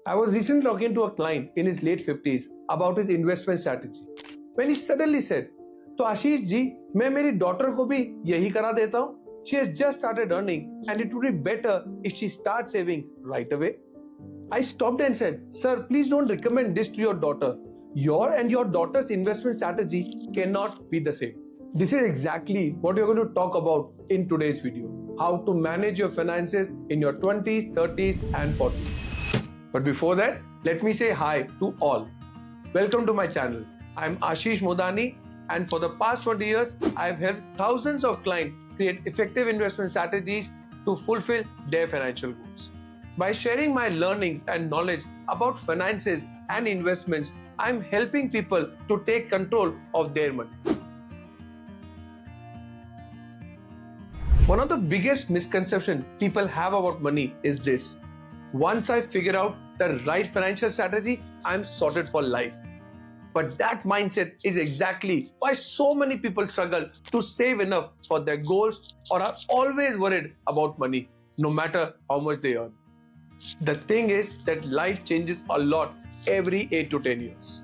I was recently talking to a client in his late 50s about his investment strategy. When he suddenly said, तो आशीष जी मैं मेरी daughter को भी यही करा देता हूँ. She has just started earning and it would be better if she starts saving right away. I stopped and said, sir, please don't recommend this to your daughter. Your and your daughter's investment strategy cannot be the same. This is exactly what we're going to talk about in today's video. How to manage your finances in your 20s, 30s and 40s. But before that, let me say hi to all. Welcome to my channel. I'm Ashish Modani, and for the past 20 years, I've helped thousands of clients create effective investment strategies to fulfill their financial goals. By sharing my learnings and knowledge about finances and investments, I'm helping people to take control of their money. One of the biggest misconceptions people have about money is this. Once I figure out the right financial strategy, I'm sorted for life. But that mindset is exactly why so many people struggle to save enough for their goals or are always worried about money, no matter how much they earn. The thing is that life changes a lot every 8 to 10 years.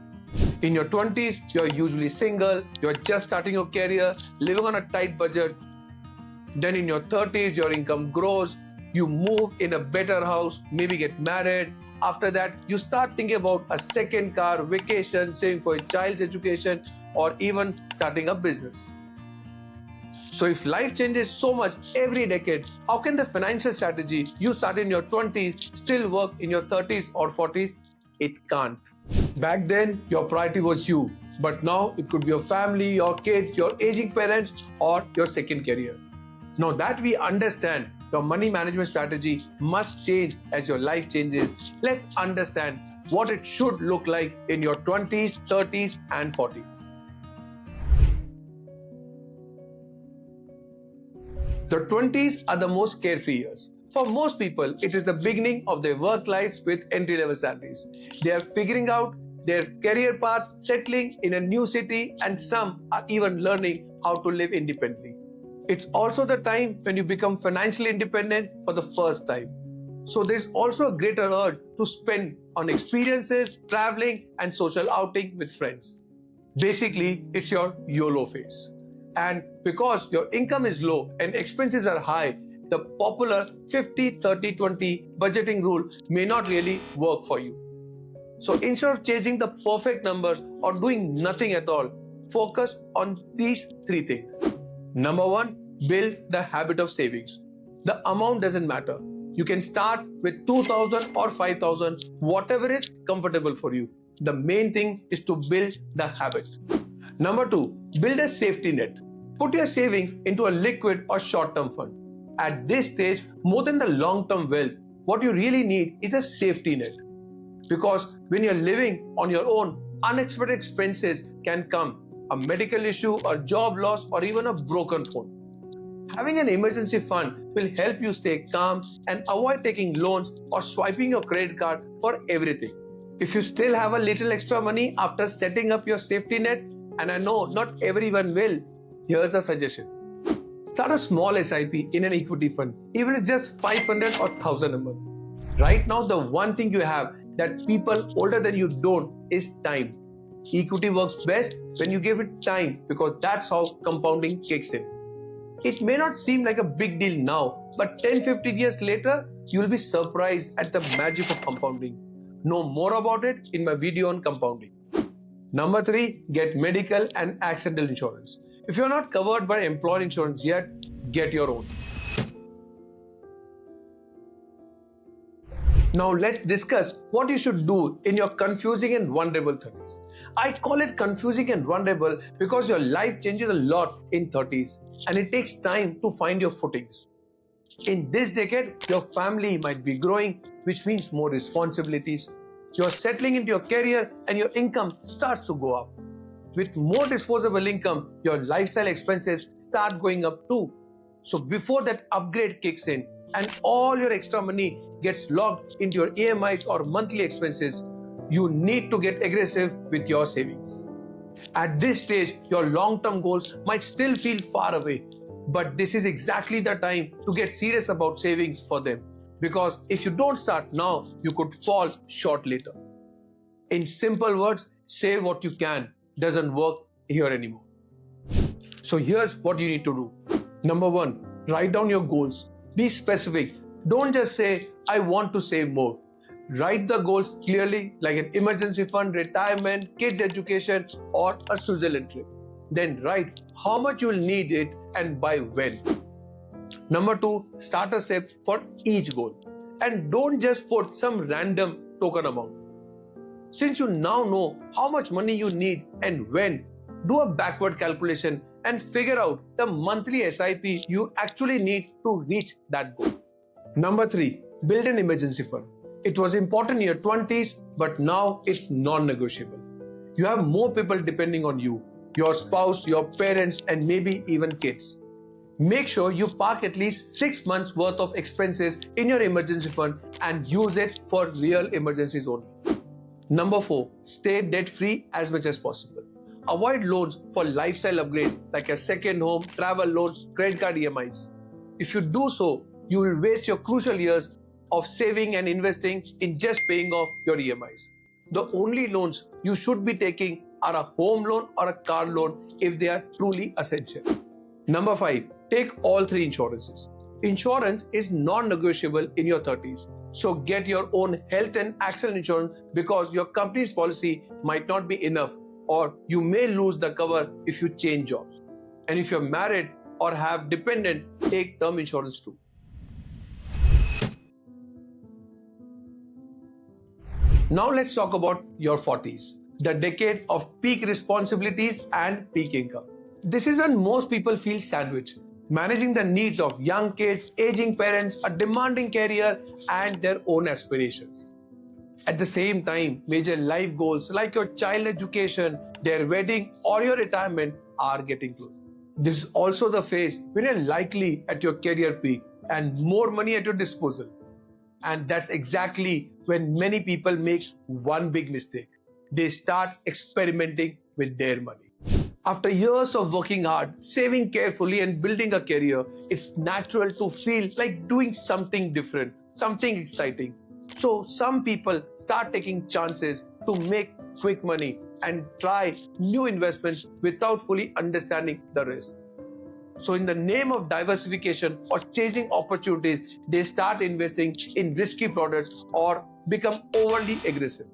In your 20s, you're usually single, you're just starting your career, living on a tight budget. Then in your 30s, your income grows, you move in a better house, maybe get married. After that, you start thinking about a second car, vacation, saving for your child's education, or even starting a business. So if life changes so much every decade, how can the financial strategy you start in your 20s still work in your 30s or 40s? It can't. Back then, your priority was you, but now it could be your family, your kids, your aging parents, or your second career. Now that we understand, your money management strategy must change as your life changes. Let's understand what it should look like in your 20s, 30s, and 40s. The 20s are the most carefree years. For most people, it is the beginning of their work lives with entry-level salaries. They are figuring out their career path, settling in a new city, and some are even learning how to live independently. It's also the time when you become financially independent for the first time. So there's also a greater urge to spend on experiences, traveling, and social outing with friends. Basically, it's your YOLO phase. And because your income is low and expenses are high, the popular 50-30-20 budgeting rule may not really work for you. So instead of chasing the perfect numbers or doing nothing at all, focus on these three things. Number one, build the habit of savings. The amount doesn't matter. You can start with 2,000 or 5,000, whatever is comfortable for you. The main thing is to build the habit. Number two, build a safety net. Put your saving into a liquid or short-term fund. At this stage, more than the long-term wealth, what you really need is a safety net. Because when you're living on your own, unexpected expenses can come. A medical issue, a job loss, or even a broken phone. Having an emergency fund will help you stay calm and avoid taking loans or swiping your credit card for everything. If you still have a little extra money after setting up your safety net, and I know not everyone will, here's a suggestion. Start a small SIP in an equity fund, even if it's just 500 or 1000 a month. Right now, the one thing you have that people older than you don't is time. Equity works best when you give it time because that's how compounding kicks in. It may not seem like a big deal now, but 10-15 years later, you will be surprised at the magic of compounding. Know more about it in my video on compounding. Number three, get medical and accidental insurance. If you're not covered by employer insurance yet, get your own. Now let's discuss what you should do in your confusing and vulnerable 30s. I call it confusing and vulnerable because your life changes a lot in 30s and it takes time to find your footings. In this decade, your family might be growing, which means more responsibilities. You're settling into your career and your income starts to go up. With more disposable income, your lifestyle expenses start going up too. So before that upgrade kicks in and all your extra money gets locked into your EMIs or monthly expenses, you need to get aggressive with your savings. At this stage, your long-term goals might still feel far away, but this is exactly the time to get serious about savings for them because if you don't start now, you could fall short later. In simple words, save what you can doesn't work here anymore. So here's what you need to do. Number one, write down your goals. Be specific. Don't just say, I want to save more. Write the goals clearly, like an emergency fund, retirement, kids' education, or a Switzerland trip. Then write how much you will need it and by when. Number two, start a step for each goal. And don't just put some random token amount. Since you now know how much money you need and when, do a backward calculation and figure out the monthly SIP you actually need to reach that goal. Number three, build an emergency fund. It was important in your 20s, but now it's non-negotiable. You have more people depending on you, your spouse, your parents, and maybe even kids. Make sure you park at least 6 months worth of expenses in your emergency fund and use it for real emergencies only. Number four, stay debt-free as much as possible. Avoid loans for lifestyle upgrades like a second home, travel loans, credit card EMIs. If you do so, you will waste your crucial years of saving and investing in just paying off your EMIs. The only loans you should be taking are a home loan or a car loan if they are truly essential. Number five, take all three insurances. Insurance is non-negotiable in your 30s. So get your own health and accident insurance because your company's policy might not be enough, or you may lose the cover if you change jobs. And if you're married or have dependent, take term insurance too. Now let's talk about your 40s, the decade of peak responsibilities and peak income. This is when most people feel sandwiched, managing the needs of young kids, aging parents, a demanding career, and their own aspirations. At the same time, major life goals like your child education, their wedding, or your retirement are getting close. This is also the phase when you're likely at your career peak and more money at your disposal. And that's exactly when many people make one big mistake. They start experimenting with their money. After years of working hard, saving carefully, and building a career, it's natural to feel like doing something different, something exciting. So some people start taking chances to make quick money and try new investments without fully understanding the risk. So in the name of diversification or chasing opportunities, they start investing in risky products or become overly aggressive.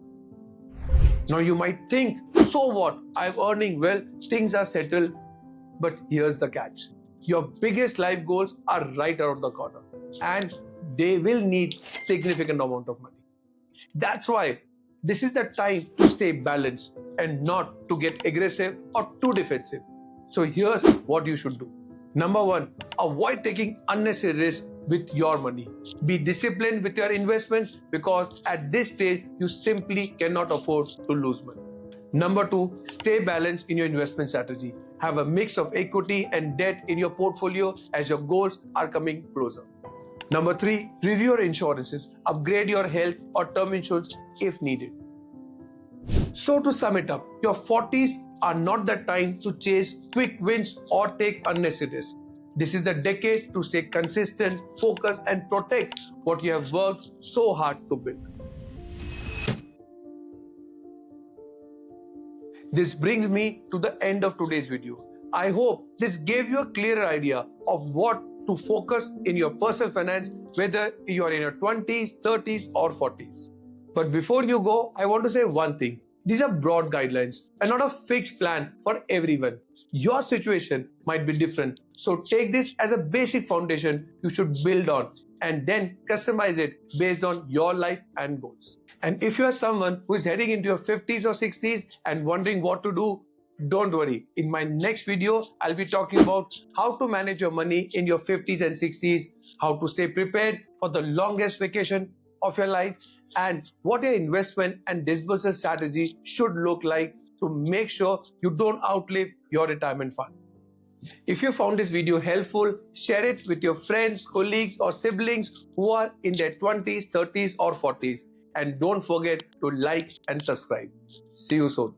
Now you might think, so what? I'm earning well, things are settled. But here's the catch. Your biggest life goals are right around the corner and they will need significant amount of money. That's why this is the time to stay balanced and not to get aggressive or too defensive. So here's what you should do. Number one, avoid taking unnecessary risks with your money. Be disciplined with your investments because at this stage, you simply cannot afford to lose money. Number two, stay balanced in your investment strategy. Have a mix of equity and debt in your portfolio as your goals are coming closer. Number three, review your insurances. Upgrade your health or term insurance if needed. So to sum it up, your 40s are not the time to chase quick wins or take unnecessary risks. This is the decade to stay consistent, focus, and protect what you have worked so hard to build. This brings me to the end of today's video. I hope this gave you a clearer idea of what to focus in your personal finance, whether you are in your 20s, 30s, or 40s. But before you go, I want to say one thing. These are broad guidelines and not a fixed plan for everyone. Your situation might be different, so take this as a basic foundation you should build on and then customize it based on your life and goals. And if you are someone who is heading into your 50s or 60s and wondering what to do, don't worry. In my next video, I'll be talking about how to manage your money in your 50s and 60s, how to stay prepared for the longest vacation of your life, and what your investment and disbursal strategy should look like to make sure you don't outlive your retirement fund. If you found this video helpful, share it with your friends, colleagues, or siblings who are in their 20s, 30s, or 40s. And don't forget to like and subscribe. See you soon.